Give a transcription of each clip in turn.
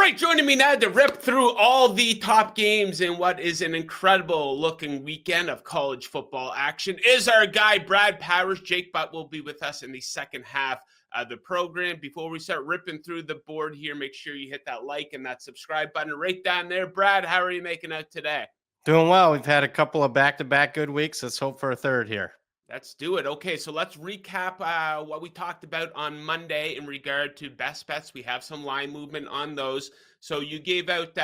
right, joining me now to rip through all the top games in what is an incredible looking weekend of college football action is our guy, Brad Powers. Jake Butt will be with us in the second half of the program. Before we start ripping through the board here, make sure you hit that like and that subscribe button right down there. Brad, how are you making out today? Doing well. We've had a couple of back-to-back good weeks. Let's hope for a third here. Let's do it. Okay, so let's recap what we talked about on Monday in regard to best bets. We have some line movement on those. So you gave out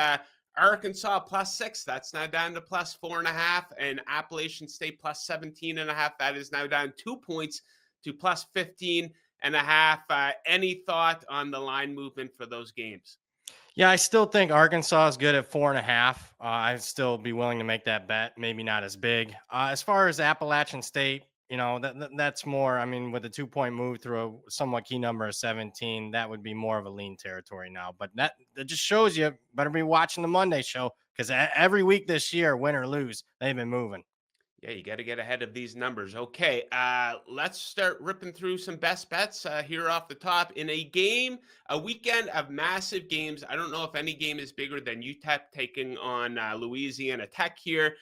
Arkansas +6. That's now down to +4.5, and Appalachian State +17.5. That is now down 2 points to +15.5. Any thought on the line movement for those games? Yeah, I still think Arkansas is good at 4.5. I'd still be willing to make that bet. Maybe not as big. As far as Appalachian State, that's more. I mean, with a 2-point move through a somewhat key number of 17, that would be more of a lean territory now. But that just shows you better be watching the Monday show because every week this year, win or lose, they've been moving. Yeah, you got to get ahead of these numbers. Okay, let's start ripping through some best bets here off the top. In a weekend of massive games, I don't know if any game is bigger than UTEP taking on Louisiana Tech here.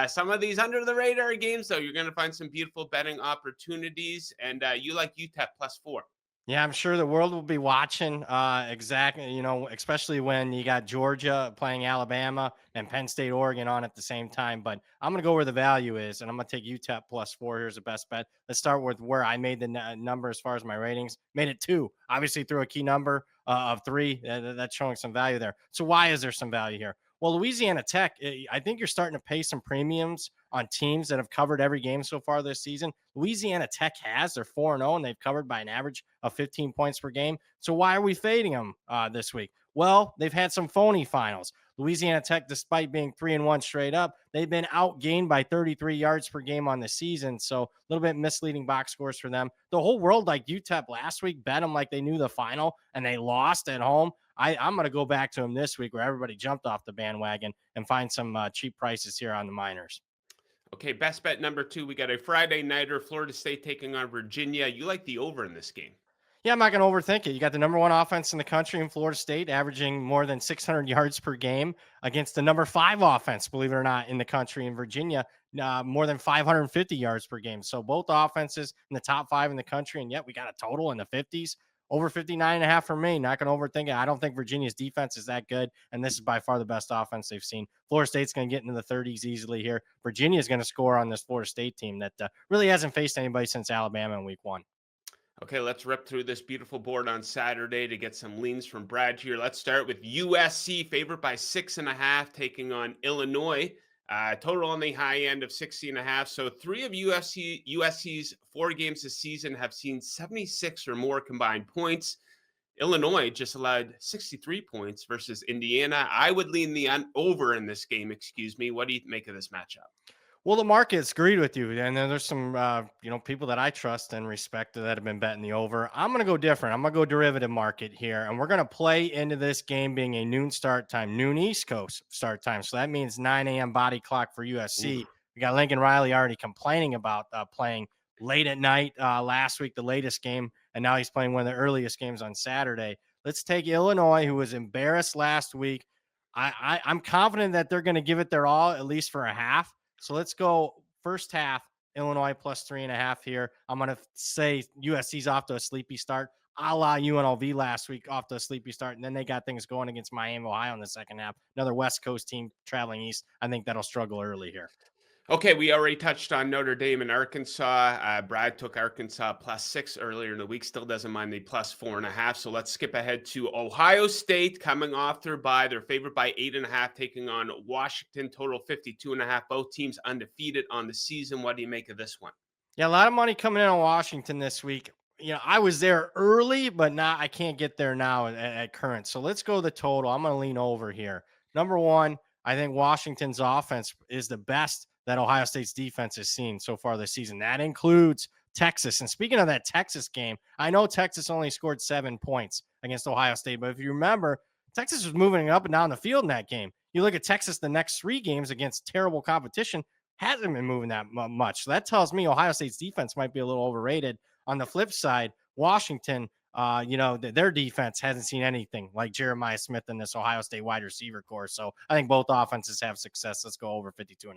Some of these under the radar games, though, you're going to find some beautiful betting opportunities, and you like UTEP +4. Yeah, I'm sure the world will be watching. Exactly, especially when you got Georgia playing Alabama and Penn State, Oregon on at the same time. But I'm going to go where the value is, and I'm going to take UTEP +4. Here's the best bet. Let's start with where I made the number as far as my ratings. Made it 2. Obviously, through a key number of 3. That's showing some value there. So why is there some value here? Well, Louisiana Tech, I think you're starting to pay some premiums on teams that have covered every game so far this season. Louisiana Tech has. They're 4-0, and they've covered by an average of 15 points per game. So why are we fading them this week? Well, they've had some phony finals. Louisiana Tech, despite being 3-1 straight up, they've been outgained by 33 yards per game on the season. So a little bit misleading box scores for them. The whole world, like UTEP last week, bet them like they knew the final, and they lost at home. I'm going to go back to them this week where everybody jumped off the bandwagon and find some cheap prices here on the Miners. Okay, best bet number 2. We got a Friday nighter, Florida State taking on Virginia. You like the over in this game? Yeah, I'm not going to overthink it. You got the number 1 offense in the country in Florida State, averaging more than 600 yards per game against the number 5 offense, believe it or not, in the country in Virginia, more than 550 yards per game. So both offenses in the top 5 in the country, and yet we got a total in the 50s. Over 59.5 for me. Not going to overthink it. I don't think Virginia's defense is that good, and this is by far the best offense they've seen. Florida State's going to get into the 30s easily here. Virginia is going to score on this Florida State team that really hasn't faced anybody since Alabama in week 1. Okay, let's rip through this beautiful board on Saturday to get some leans from Brad here. Let's start with USC, favored by 6.5, taking on Illinois. Total on the high end of 60.5. So 3 of USC's 4 games this season have seen 76 or more combined points. Illinois just allowed 63 points versus Indiana. I would lean the over in this game, excuse me. What do you make of this matchup? Well, the market's agreed with you, and then there's some, people that I trust and respect that have been betting the over. I'm going to go different. I'm going to go derivative market here, and we're going to play into this game being a noon start time, noon East Coast start time. So that means 9 a.m. body clock for USC. Ooh. We got Lincoln Riley already complaining about playing late at night last week, the latest game, and now he's playing one of the earliest games on Saturday. Let's take Illinois, who was embarrassed last week. I'm confident that they're going to give it their all, at least for a half. So let's go first half, Illinois +3.5 here. I'm going to say USC's off to a sleepy start, a la UNLV last week, off to a sleepy start. And then they got things going against Miami, Ohio in the second half. Another West Coast team traveling east. I think that'll struggle early here. Okay, we already touched on Notre Dame and Arkansas. Brad took Arkansas +6 earlier in the week. Still doesn't mind the +4.5. So let's skip ahead to Ohio State coming off their bye. They're favored by 8.5, taking on Washington. Total 52.5. Both teams undefeated on the season. What do you make of this one? Yeah, a lot of money coming in on Washington this week. I was there early, but I can't get there now at current. So let's go the total. I'm going to lean over here. Number 1, I think Washington's offense is the best that Ohio State's defense has seen so far this season. That includes Texas. And speaking of that Texas game, I know Texas only scored 7 points against Ohio State, but if you remember, Texas was moving up and down the field in that game. You look at Texas the next 3 games against terrible competition, hasn't been moving that much. So that tells me Ohio State's defense might be a little overrated. On the flip side, Washington, Their defense hasn't seen anything like Jeremiah Smith and this Ohio State wide receiver core. So I think both offenses have success. Let's go over 52.5.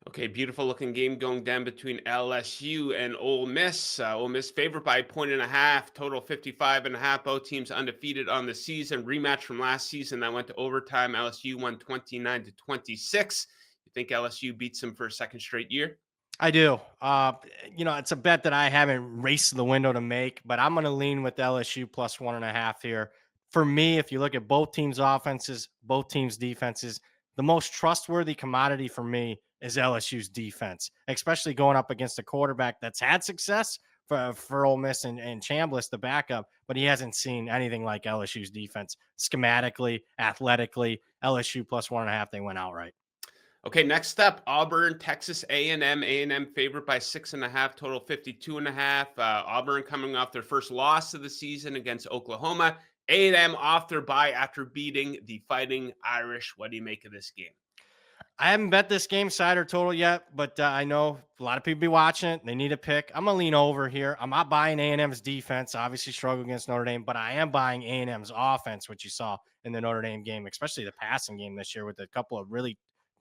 Okay, beautiful looking game going down between LSU and Ole Miss. Ole Miss favored by a point and a half, total 55.5. Both teams undefeated on the season. Rematch from last season that went to overtime. LSU won 29-26. You think LSU beats them for a second straight year? I do. It's a bet that I haven't raced the window to make, but I'm going to lean with LSU plus 1.5 here. For me, if you look at both teams' offenses, both teams' defenses, the most trustworthy commodity for me is LSU's defense, especially going up against a quarterback that's had success for Ole Miss and Chambliss, the backup, but he hasn't seen anything like LSU's defense schematically, athletically. LSU plus 1.5, they went outright. Okay, next up, Auburn, Texas A&M. A&M favored by 6.5, total 52.5. Auburn coming off their first loss of the season against Oklahoma. A&M off their bye after beating the Fighting Irish. What do you make of this game? I haven't bet this game side or total yet, but I know a lot of people be watching it. They need a pick. I'm gonna lean over here. I'm not buying A&M's defense. Obviously, struggle against Notre Dame, but I am buying A&M's offense, which you saw in the Notre Dame game, especially the passing game this year with a couple of really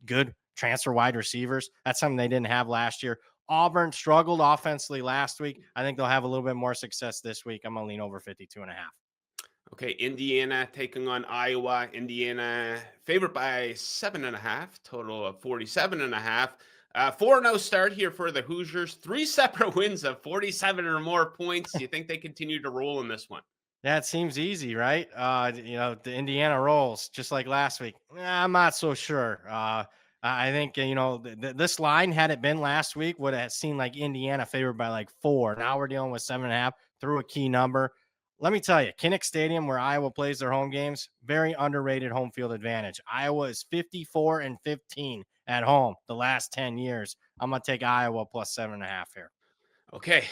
good transfer wide receivers. That's something they didn't have last year. Auburn struggled offensively last week. I think they'll have a little bit more success this week. I'm gonna lean over 52.5. Okay, Indiana taking on Iowa. Indiana favored by 7.5, total of 47.5. 4-0 start here for the Hoosiers. Three separate wins of 47 or more points. Do you think they continue to roll in this one? Yeah, it seems easy, right? The Indiana rolls just like last week. I'm not so sure. I think this line, had it been last week, would have seemed like Indiana favored by like 4. Now we're dealing with 7.5 through a key number. Let me tell you, Kinnick Stadium, where Iowa plays their home games, very underrated home field advantage. Iowa is 54-15 at home the last 10 years. I'm gonna take Iowa plus 7.5 here. Okay,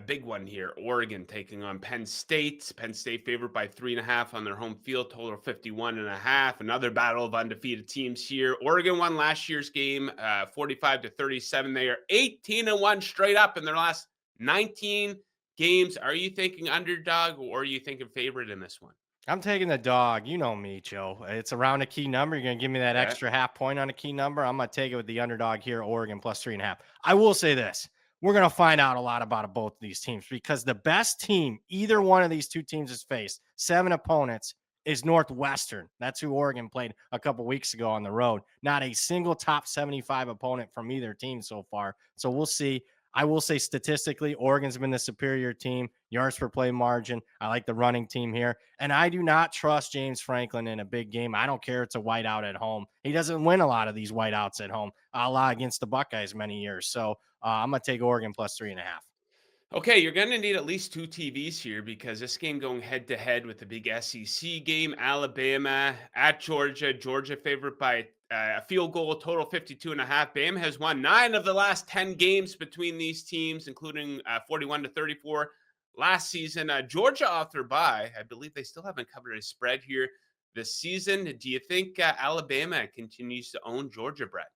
big one here. Oregon taking on Penn State. Penn State favored by 3.5 on their home field, total 51.5. Another battle of undefeated teams here. Oregon won last year's game, 45-37. They are 18-1 straight up in their last 19 games. Are you thinking underdog or are you thinking favorite in this one? I'm taking the dog. You know me, Joe. It's around a key number. You're going to give me that Yeah. extra half point on a key number. I'm going to take it with the underdog here, Oregon plus 3.5. I will say this. We're going to find out a lot about both of these teams because the best team either one of these two teams has faced, 7 opponents, is Northwestern. That's who Oregon played a couple weeks ago on the road. Not a single top 75 opponent from either team so far. So we'll see. I will say statistically, Oregon's been the superior team, yards per play margin. I like the running team here. And I do not trust James Franklin in a big game. I don't care it's a whiteout at home. He doesn't win a lot of these whiteouts at home, a la against the Buckeyes many years. So I'm going to take Oregon plus 3.5. Okay, you're going to need at least two TVs here because this game going head to head with the big SEC game, Alabama at Georgia. Georgia favored by a field goal, total 52.5. Bama has won 9 of the last 10 games between these teams, including 41-34 last season. Georgia off their bye. I believe they still haven't covered a spread here this season. Do you think Alabama continues to own Georgia, Brett?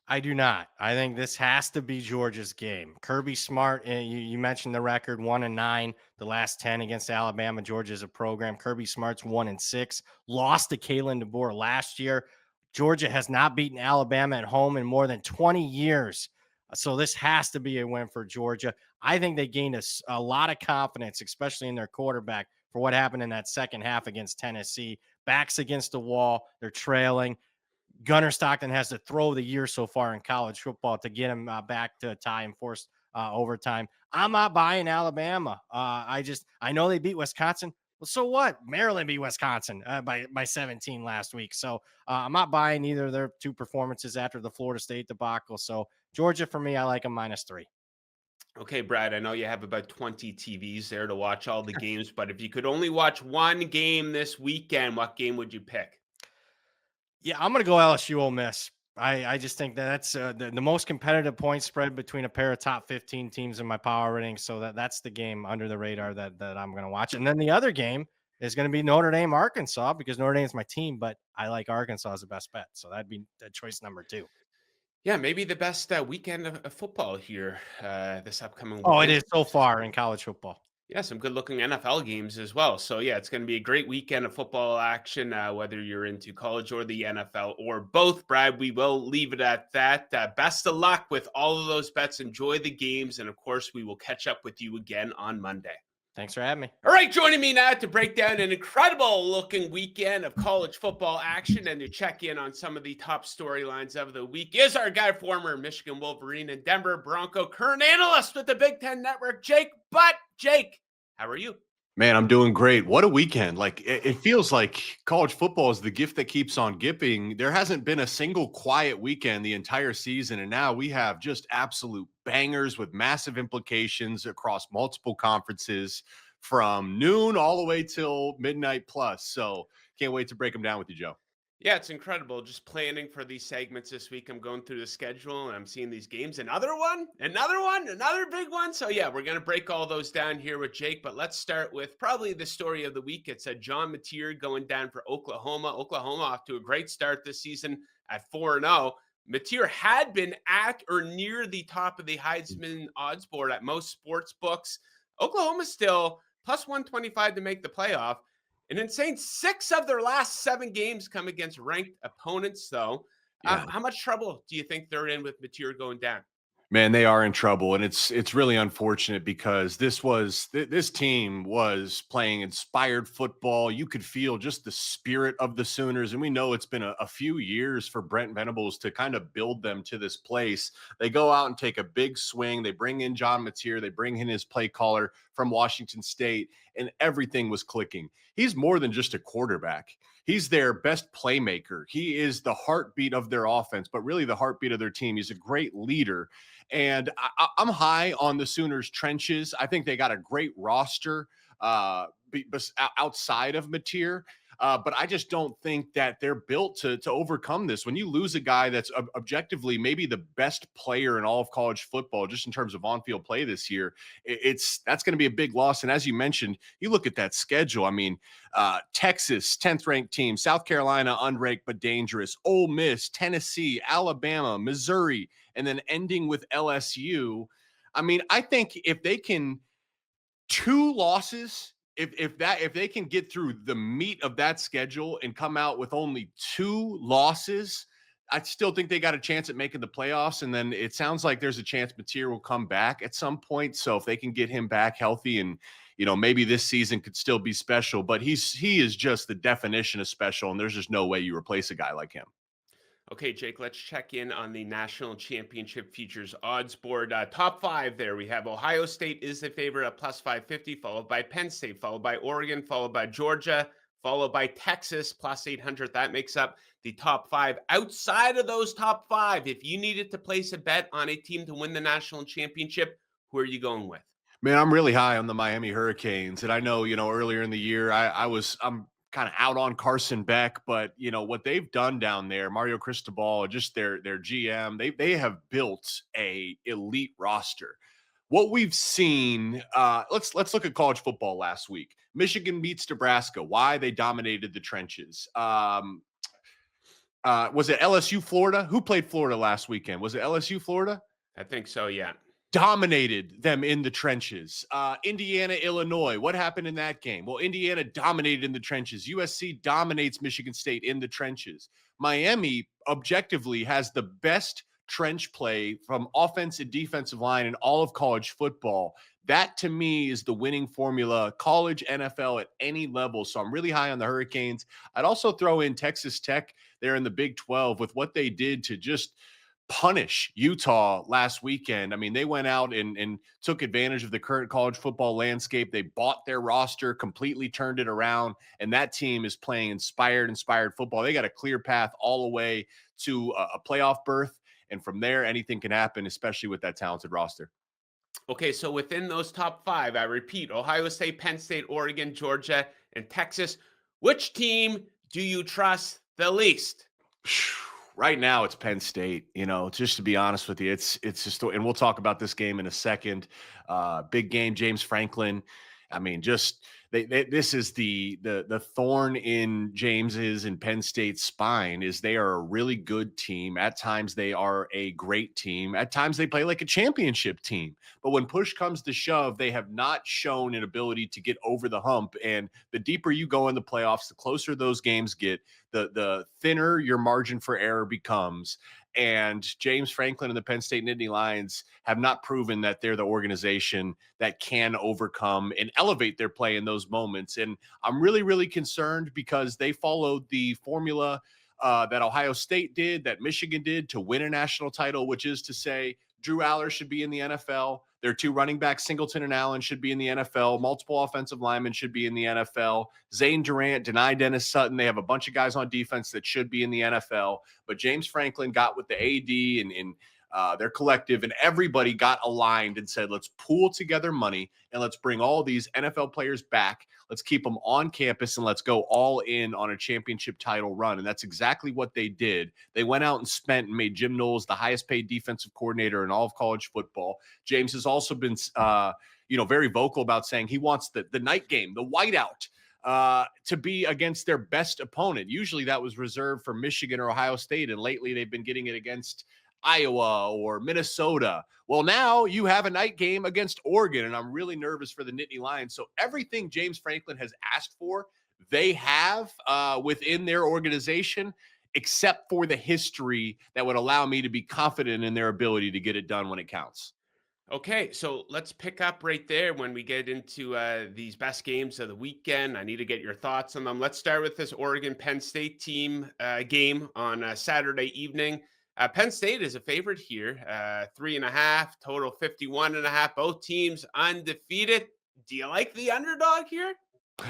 I do not. I think this has to be Georgia's game. Kirby Smart, you mentioned the record 1-9, the last 10 against Alabama. Georgia's a program. Kirby Smart's 1-6, lost to Kalen DeBoer last year. Georgia has not beaten Alabama at home in more than 20 years. So this has to be a win for Georgia. I think they gained a lot of confidence, especially in their quarterback, for what happened in that second half against Tennessee. Backs against the wall. They're trailing. Gunnar Stockton has to throw the year so far in college football to get him back to a tie and forced overtime. I'm not buying Alabama. I know they beat Wisconsin. Well, so what? Maryland beat Wisconsin by 17 last week. So I'm not buying either of their two performances after the Florida State debacle. So Georgia, for me, I like them -3. Okay, Brad, I know you have about 20 TVs there to watch all the games, but if you could only watch one game this weekend, what game would you pick? Yeah, I'm going to go LSU Ole Miss. I just think that's the most competitive point spread between a pair of top 15 teams in my power ratings. So that's the game under the radar that I'm going to watch. And then the other game is going to be Notre Dame Arkansas because Notre Dame is my team, but I like Arkansas as the best bet. So that'd be choice number 2. Yeah, maybe the best weekend of football here this upcoming Oh, it is weekend. so far in college football. Yeah, some good looking NFL games as well. So, yeah, it's going to be a great weekend of football action, whether you're into college or the NFL or both, Brad. We will leave it at that. Best of luck with all of those bets. Enjoy the games. And of course, we will catch up with you again on Monday. Thanks for having me. All right, joining me now to break down an incredible looking weekend of college football action and to check in on some of the top storylines of the week is our guy, former Michigan Wolverine and Denver Bronco, current analyst with the Big Ten Network, Jake Butt. Jake, how are you? Man, I'm doing great. What a weekend. Like it feels like college football is the gift that keeps on giving. There hasn't been a single quiet weekend the entire season. And now we have just absolute bangers with massive implications across multiple conferences from noon all the way till midnight plus. So can't wait to break them down with you, Joe. Yeah, it's incredible. Just planning for these segments this week. I'm going through the schedule and I'm seeing these games. Another one, another big one. So, yeah, we're going to break all those down here with Jake. But let's start with probably the story of the week. It's a John Mateer going down for Oklahoma. Oklahoma off to a great start this season at 4-0. Mateer had been at or near the top of the Heisman odds board at most sports books. Oklahoma still plus 125 to make the playoff. An insane 6 of their last 7 games come against ranked opponents, though. Yeah. How much trouble do you think they're in with Mateer going down? Man, they are in trouble, and it's really unfortunate because this team was playing inspired football. You could feel just the spirit of the Sooners, and we know it's been a few years for Brent Venables to kind of build them to this place. They go out and take a big swing. They bring in John Mateer. They bring in his play caller from Washington State, and everything was clicking. He's more than just a quarterback. He's their best playmaker. He is the heartbeat of their offense, but really the heartbeat of their team. He's a great leader. And I'm high on the Sooners trenches. I think they got a great roster outside of Mateer. But I just don't think that they're built to overcome this. When you lose a guy that's objectively maybe the best player in all of college football, just in terms of on-field play this year, that's going to be a big loss. And as you mentioned, you look at that schedule. I mean, Texas, 10th ranked team, South Carolina, unranked but dangerous, Ole Miss, Tennessee, Alabama, Missouri, and then ending with LSU. I mean, I think if they can 2 losses, if they can get through the meat of that schedule and come out with only 2 losses, I still think they got a chance at making the playoffs. And then it sounds like there's a chance Mateer will come back at some point. So if they can get him back healthy and, maybe this season could still be special, but he is just the definition of special. And there's just no way you replace a guy like him. Okay, Jake, let's check in on the national championship futures odds board. Top 5 there. We have Ohio State is the favorite at plus 550, followed by Penn State, followed by Oregon, followed by Georgia, followed by Texas, plus 800. That makes up the top 5. Outside of those top 5, if you needed to place a bet on a team to win the national championship, who are you going with? Man, I'm really high on the Miami Hurricanes. And I know, earlier in the year, I'm kind of out on Carson Beck, but what they've done down there, Mario Cristobal, just their GM, they have built a elite roster. What we've seen, let's look at college football last week. Michigan beats Nebraska. Why? They dominated the trenches. Was it LSU Florida? Who played Florida last weekend? Was it LSU Florida? I think so, yeah. Dominated them in the trenches. Indiana, Illinois. What happened in that game? Well, Indiana dominated in the trenches. USC dominates Michigan State in the trenches. Miami objectively has the best trench play from offense and defensive line in all of college football. That to me is the winning formula, college, NFL at any level. So I'm really high on the Hurricanes. I'd also throw in Texas Tech there in the Big 12 with what they did to just punish Utah last weekend. I mean, they went out and took advantage of the current college football landscape. They bought their roster, completely turned it around, and that team is playing inspired football. They got a clear path all the way to a playoff berth, and from there, anything can happen, especially with that talented roster. Okay, so within those top 5, I repeat, Ohio State, Penn State, Oregon, Georgia, and Texas. Which team do you trust the least? Right now, it's Penn State. Just to be honest with you, it's just, and we'll talk about this game in a second. Big game, James Franklin. I mean, just this is the thorn in James's and Penn State's spine. Is they are a really good team. At times they are a great team. At times they play like a championship team. But when push comes to shove, they have not shown an ability to get over the hump. And the deeper you go in the playoffs, the closer those games get, the thinner your margin for error becomes. And James Franklin and the Penn State Nittany Lions have not proven that they're the organization that can overcome and elevate their play in those moments. And I'm really, really concerned because they followed the formula that Ohio State did, that Michigan did to win a national title, which is to say Drew Aller should be in the NFL. Their two running backs, Singleton and Allen, should be in the NFL. Multiple offensive linemen should be in the NFL. Zane Durant, Denai Dennis Sutton. They have a bunch of guys on defense that should be in the NFL. But James Franklin got with the AD and their collective, and everybody got aligned and said, let's pool together money and let's bring all these NFL players back. Let's keep them on campus and let's go all in on a championship title run. And that's exactly what they did. They went out and spent and made Jim Knowles the highest paid defensive coordinator in all of college football. James has also been, very vocal about saying he wants the night game, the whiteout, to be against their best opponent. Usually that was reserved for Michigan or Ohio State. And lately they've been getting it against Iowa or Minnesota. Well, now you have a night game against Oregon, and I'm really nervous for the Nittany Lions. So everything James Franklin has asked for, they have within their organization, except for the history that would allow me to be confident in their ability to get it done when it counts. Okay, so let's pick up right there when we get into these best games of the weekend. I need to get your thoughts on them. Let's start with this Oregon Penn State team game on Saturday evening. Penn State is a favorite here, 3.5, total 51.5. Both teams undefeated. Do you like the underdog here?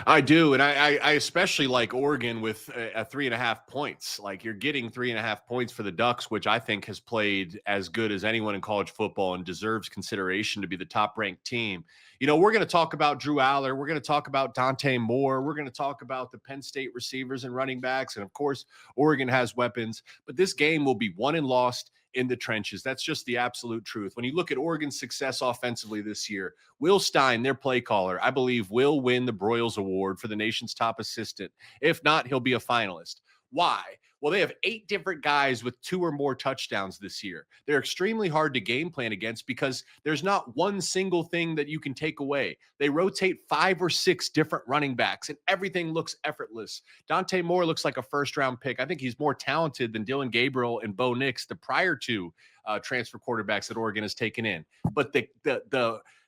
I do. And I especially like Oregon with a 3.5 points. Like, you're getting 3.5 points for the Ducks, which I think has played as good as anyone in college football and deserves consideration to be the top ranked team. We're going to talk about Drew Aller. We're going to talk about Dante Moore. We're going to talk about the Penn State receivers and running backs. And of course, Oregon has weapons, but this game will be won and lost in the trenches. That's just the absolute truth. When you look at Oregon's success offensively this year, Will Stein, their play caller, I believe will win the Broyles Award for the nation's top assistant. If not, he'll be a finalist. Why? Well, they have 8 different guys with 2 or more touchdowns this year. They're extremely hard to game plan against because there's not one single thing that you can take away. They rotate 5 or 6 different running backs, and everything looks effortless. Dante Moore looks like a first-round pick. I think he's more talented than Dylan Gabriel and Bo Nix, the prior 2 transfer quarterbacks that Oregon has taken in. But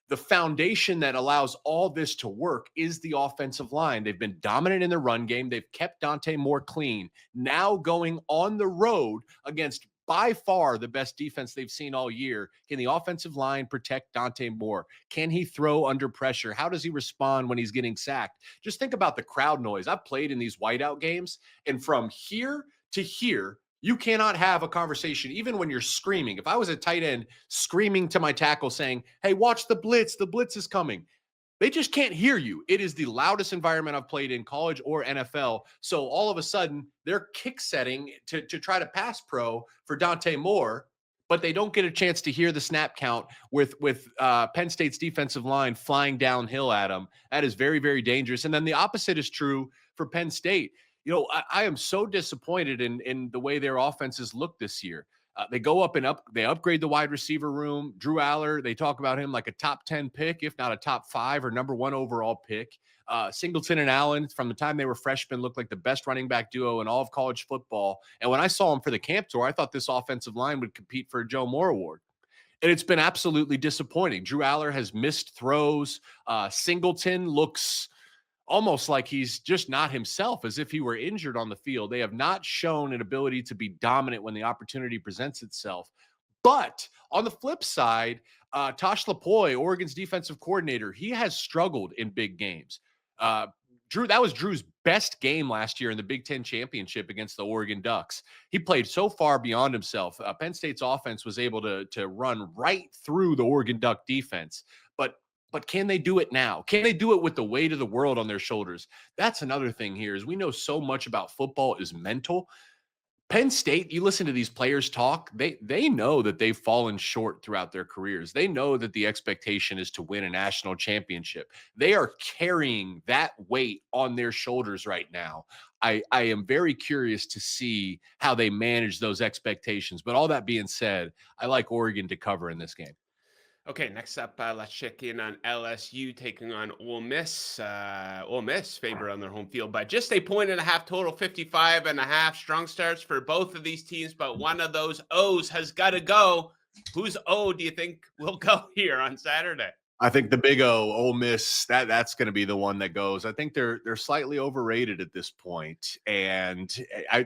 the foundation that allows all this to work is the offensive line. They've been dominant in the run game. They've kept Dante Moore clean. Now going on the road against by far the best defense they've seen all year. Can the offensive line protect Dante Moore? Can he throw under pressure? How does he respond when he's getting sacked? Just think about the crowd noise. I've played in these whiteout games, and from here to here, you cannot have a conversation, even when you're screaming. If I was a tight end screaming to my tackle saying, hey, watch the blitz is coming. They just can't hear you. It is the loudest environment I've played in college or NFL. So all of a sudden, they're kick setting to try to pass pro for Dante Moore, but they don't get a chance to hear the snap count with Penn State's defensive line flying downhill at them. That is very, very dangerous. And then the opposite is true for Penn State. I am so disappointed in the way their offenses look this year. They go up and they upgrade the wide receiver room. Drew Aller, they talk about him like a top 10 pick, if not a top 5 or number 1 overall pick. Singleton and Allen, from the time they were freshmen, looked like the best running back duo in all of college football. And when I saw them for the camp tour, I thought this offensive line would compete for a Joe Moore Award. And it's been absolutely disappointing. Drew Aller has missed throws. Singleton looks almost like he's just not himself, as if he were injured on the field. They have not shown an ability to be dominant when the opportunity presents itself. But on the flip side, Tosh Lapoy, Oregon's defensive coordinator, he has struggled in big games. That was Drew's best game last year in the Big Ten championship against the Oregon Ducks. He played so far beyond himself. Penn State's offense was able to run right through the Oregon Duck defense. But can they do it now? Can they do it with the weight of the world on their shoulders? That's another thing here is we know so much about football is mental. Penn State, you listen to these players talk, they know that they've fallen short throughout their careers. They know that the expectation is to win a national championship. They are carrying that weight on their shoulders right now. I am very curious to see how they manage those expectations. But all that being said, I like Oregon to cover in this game. Okay, next up, let's check in on LSU taking on Ole Miss. Ole Miss favor on their home field by just a point and a half total, 55.5 strong starts for both of these teams, but one of those O's has got to go. Whose O do you think will go here on Saturday? I think the big O, Ole Miss, that's going to be the one that goes. I think they're slightly overrated at this point. And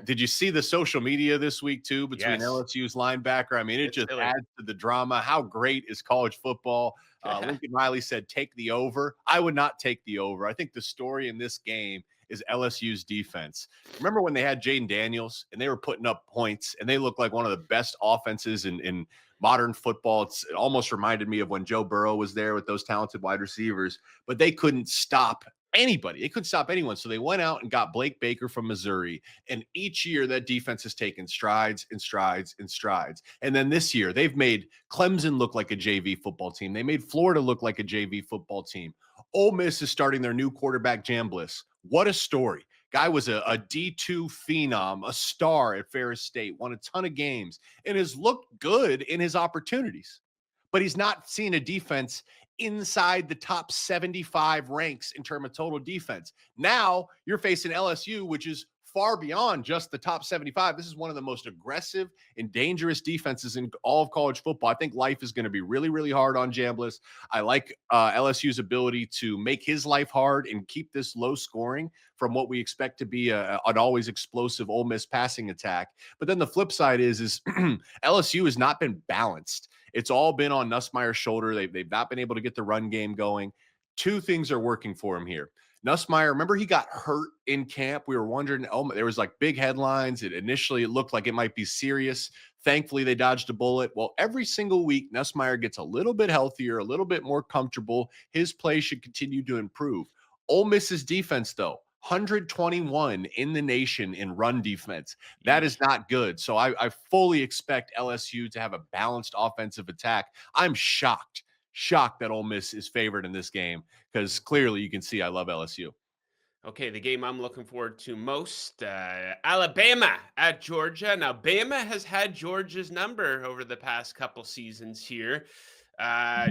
did you see the social media this week too between Yes, LSU's linebacker? I mean, it it's just silly. adds to the drama. How great is college football? Lincoln Riley said, "Take the over." I would not take the over. I think the story in this game is LSU's defense. Remember when they had Jaden Daniels and they were putting up points and they looked like one of the best offenses in modern football. It almost reminded me of when Joe Burrow was there with those talented wide receivers, but they couldn't stop anybody. They couldn't stop anyone. So they went out and got Blake Baker from Missouri. And each year that defense has taken strides and strides and strides. And then this year they've made Clemson look like a JV football team. They made Florida look like a JV football team. Ole Miss is starting their new quarterback, Jam Bliss. What a story. Guy was a D2 phenom, a star at Ferris State, won a ton of games, and has looked good in his opportunities. But he's not seen a defense inside the top 75 ranks in terms of total defense. Now you're facing LSU, which is far beyond just the top 75. This is one of the most aggressive and dangerous defenses in all of college football. I think life is going to be really, really hard on Jambliss. I like LSU's ability to make his life hard and keep this low scoring from what we expect to be an always explosive Ole Miss passing attack. But then the flip side is LSU has not been balanced. It's all been on Nussmeier's shoulder. They've not been able to get the run game going. Two things are working for him here. Nussmeier, remember he got hurt in camp. We were wondering, oh, there was like big headlines. Initially it looked like it might be serious. Thankfully, they dodged a bullet. Well, every single week, Nussmeier gets a little bit healthier, a little bit more comfortable. His play should continue to improve. Ole Miss's defense, though, 121 in the nation in run defense. That is not good. So I fully expect LSU to have a balanced offensive attack. I'm shocked that Ole Miss is favored in this game because clearly you can see I love LSU. Okay, the game I'm looking forward to most, Alabama at Georgia. Now, Bama has had Georgia's number over the past couple seasons here.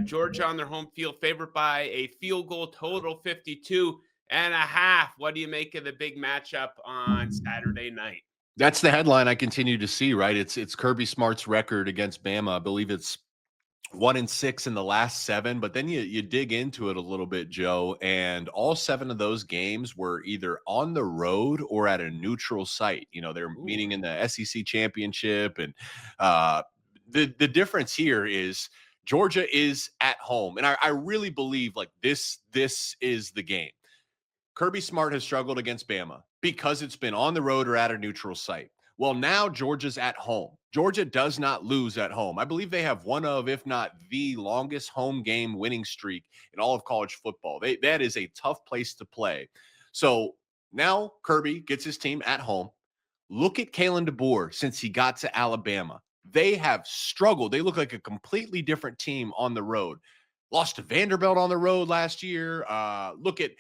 Georgia on their home field, favored by a field goal total 52.5. What do you make of the big matchup on Saturday night? That's the headline I continue to see, right? It's Kirby Smart's record against Bama. I believe it's 1-6 in the last 7, but then you dig into it a little bit, Joe, and all 7 of those games were either on the road or at a neutral site. You know, they're meeting in the SEC championship, and the difference here is Georgia is at home, and I really believe like this is the game. Kirby Smart has struggled against Bama because it's been on the road or at a neutral site. Well, now Georgia's at home. Georgia does not lose at home. I believe they have one of, if not the longest home game winning streak in all of college football. That is a tough place to play. So now Kirby gets his team at home. Look at Kalen DeBoer since he got to Alabama. They have struggled. They look like a completely different team on the road. Lost to Vanderbilt on the road last year. Look at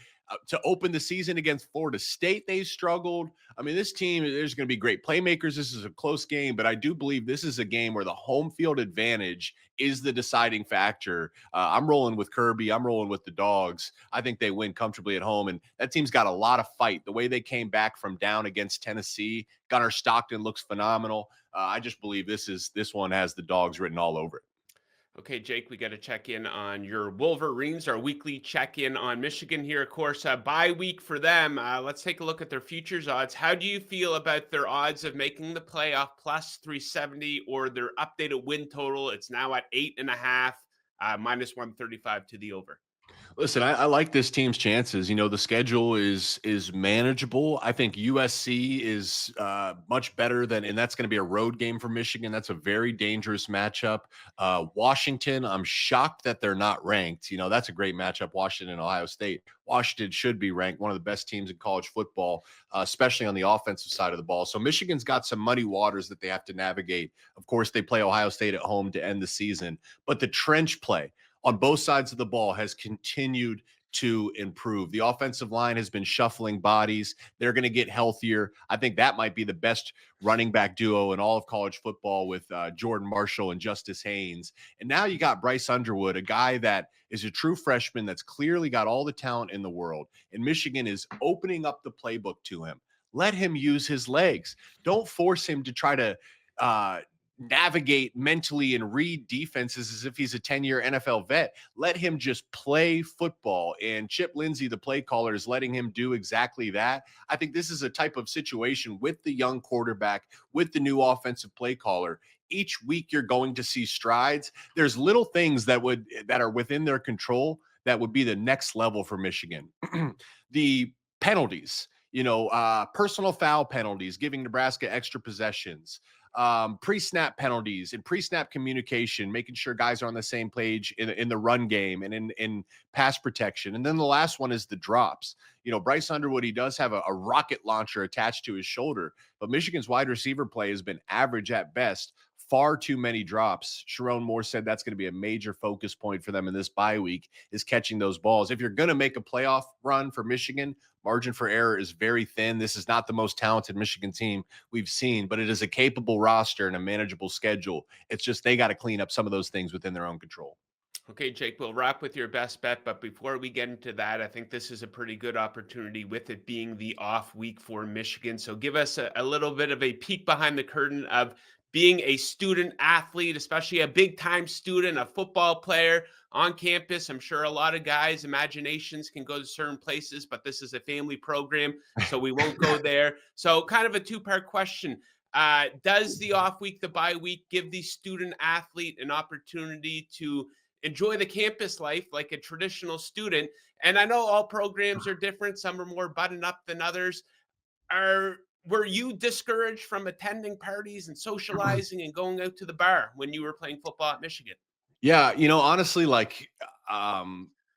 to open the season against Florida State, they struggled. I mean, this team, there's going to be great playmakers. This is a close game, but I do believe this is a game where the home field advantage is the deciding factor. I'm rolling with Kirby. I'm rolling with the Dogs. I think they win comfortably at home, and that team's got a lot of fight. The way they came back from down against Tennessee, Gunnar Stockton looks phenomenal. I just believe this one has the Dogs written all over it. Okay, Jake, we got to check in on your Wolverines, our weekly check in on Michigan here. Of course, bye week for them. Let's take a look at their futures odds. How do you feel about their odds of making the playoff plus 370 or their updated win total? It's now at 8.5, minus 135 to the over. Listen, I like this team's chances. You know, the schedule is manageable. I think USC is much better than, and that's going to be a road game for Michigan. That's a very dangerous matchup. Washington, I'm shocked that they're not ranked. You know, that's a great matchup. Washington and Ohio State. Washington should be ranked, one of the best teams in college football, especially on the offensive side of the ball. So Michigan's got some muddy waters that they have to navigate. Of course, they play Ohio State at home to end the season, but the trench play on both sides of the ball has continued to improve. The offensive line has been shuffling bodies. They're going to get healthier. I think that might be the best running back duo in all of college football with Jordan Marshall and Justice Haynes. And now you got Bryce Underwood, a guy that is a true freshman that's clearly got all the talent in the world. And Michigan is opening up the playbook to him. Let him use his legs. Don't force him to try to navigate mentally and read defenses as if he's a 10-year NFL vet. Let him just play football. And Chip Lindsey, the play caller, is letting him do exactly that. I think this is a type of situation with the young quarterback, with the new offensive play caller. Each week you're going to see strides. There's little things that are within their control that would be the next level for Michigan. The penalties, personal foul penalties, giving Nebraska extra possessions, pre-snap penalties and pre-snap communication, making sure guys are on the same page in the run game and in pass protection. And then the last one is the drops. Bryce Underwood, he does have a rocket launcher attached to his shoulder, but Michigan's wide receiver play has been average at best. Far too many drops. Sharon Moore said that's going to be a major focus point for them in this bye week, is catching those balls. If you're going to make a playoff run for Michigan, margin for error is very thin. This is not the most talented Michigan team we've seen, but it is a capable roster and a manageable schedule. It's just they got to clean up some of those things within their own control. Okay, Jake, we'll wrap with your best bet. But before we get into that, I think this is a pretty good opportunity with it being the off week for Michigan. So give us a little bit of a peek behind the curtain of being a student athlete, especially a big time student, a football player on campus. I'm sure a lot of guys' imaginations can go to certain places, but this is a family program, so we won't go there. So kind of a two-part question. Does the off week, the bye week, give the student athlete an opportunity to enjoy the campus life like a traditional student? And I know all programs are different. Some are more buttoned up than others. Were you discouraged from attending parties and socializing and going out to the bar when you were playing football at Michigan? Yeah, honestly,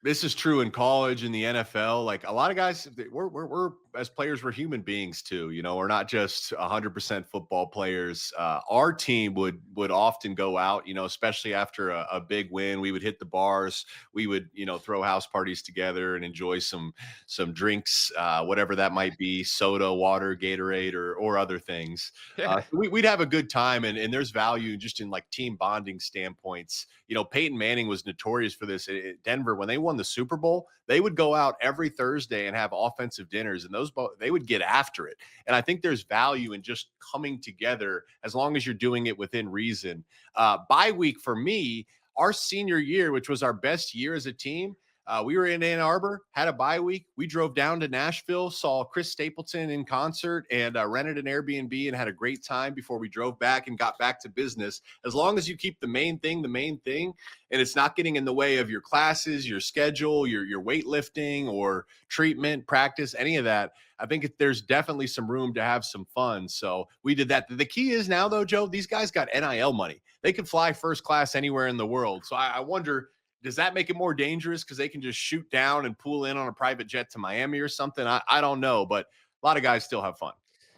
this is true in college and the NFL. Like a lot of guys, we're as players, we're human beings too. We're not just 100% football players. Our team would often go out, especially after a big win. We would hit the bars. We would, throw house parties together and enjoy some drinks, whatever that might be, soda, water, Gatorade, or other things. Yeah. We'd have a good time, and there's value just in like team bonding standpoints. Peyton Manning was notorious for this at Denver. When they won the Super Bowl, they would go out every Thursday and have offensive dinners, and they would get after it. And I think there's value in just coming together as long as you're doing it within reason. Bye week for me, our senior year, which was our best year as a team, we were in Ann Arbor, had a bye week. We drove down to Nashville, saw Chris Stapleton in concert, and rented an Airbnb and had a great time before we drove back and got back to business. As long as you keep the main thing, and it's not getting in the way of your classes, your schedule, your weightlifting or treatment, practice, any of that, I think there's definitely some room to have some fun. So we did that. The key is now, though, Joe, these guys got NIL money. They can fly first class anywhere in the world. So I wonder, does that make it more dangerous because they can just shoot down and pull in on a private jet to Miami or something? I don't know, but a lot of guys still have fun.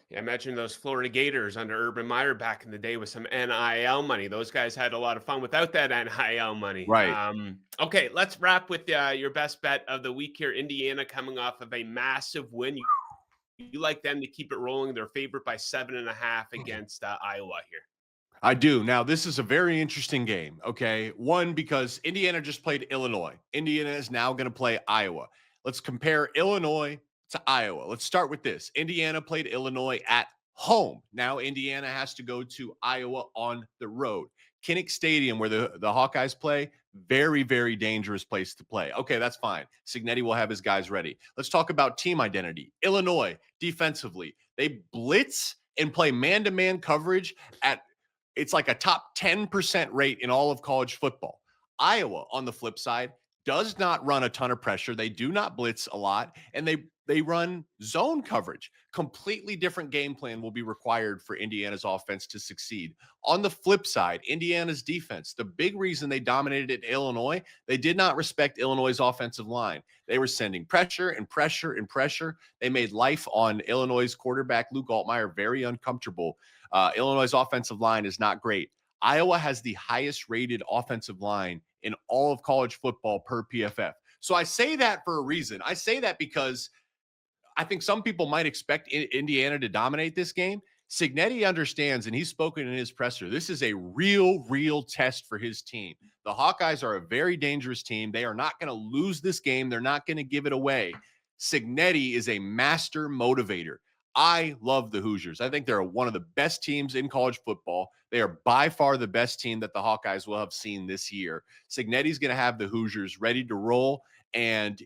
Yeah, imagine those Florida Gators under Urban Meyer back in the day with some NIL money. Those guys had a lot of fun without that NIL money. Right. Okay, let's wrap with your best bet of the week here. Indiana coming off of a massive win. You like them to keep it rolling. They're favored by 7.5 against Iowa here. I do. Now, this is a very interesting game. Okay. One, because Indiana just played Illinois. Indiana is now going to play Iowa. Let's compare Illinois to Iowa. Let's start with this. Indiana played Illinois at home. Now, Indiana has to go to Iowa on the road. Kinnick Stadium, where the Hawkeyes play, very, very dangerous place to play. Okay, that's fine. Signetti will have his guys ready. Let's talk about team identity. Illinois, defensively, they blitz and play man-to-man coverage at it's like a top 10% rate in all of college football. Iowa, on the flip side, does not run a ton of pressure. They do not blitz a lot, and they run zone coverage. Completely different game plan will be required for Indiana's offense to succeed. On the flip side, Indiana's defense, the big reason they dominated at Illinois, they did not respect Illinois' offensive line. They were sending pressure and pressure and pressure. They made life on Illinois' quarterback, Luke Altmaier, very uncomfortable. Illinois' offensive line is not great. Iowa has the highest rated offensive line in all of college football per PFF. So I say that for a reason. I say that because I think some people might expect Indiana to dominate this game. Signetti understands, and he's spoken in his presser, this is a real test for his team. The Hawkeyes are a very dangerous team. They are not going to lose this game. They're not going to give it away. Signetti is a master motivator. I love the Hoosiers. I think they're one of the best teams in college football. They are by far the best team that the Hawkeyes will have seen this year. Signetti's going to have the Hoosiers ready to roll, and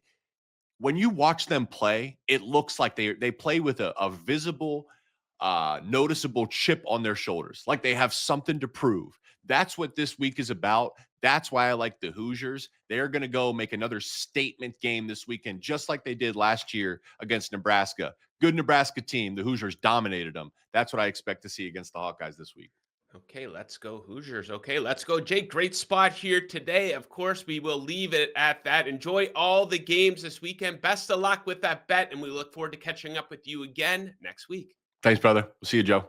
when you watch them play, it looks like they play with a visible, noticeable chip on their shoulders, like they have something to prove. That's what this week is about. That's why I like the Hoosiers. They're going to go make another statement game this weekend, just like they did last year against Nebraska. Good Nebraska team. The Hoosiers dominated them. That's what I expect to see against the Hawkeyes this week. Okay, let's go Hoosiers. Okay, let's go, Jake. Great spot here today. Of course, we will leave it at that. Enjoy all the games this weekend. Best of luck with that bet, and we look forward to catching up with you again next week. Thanks, brother. We'll see you, Joe.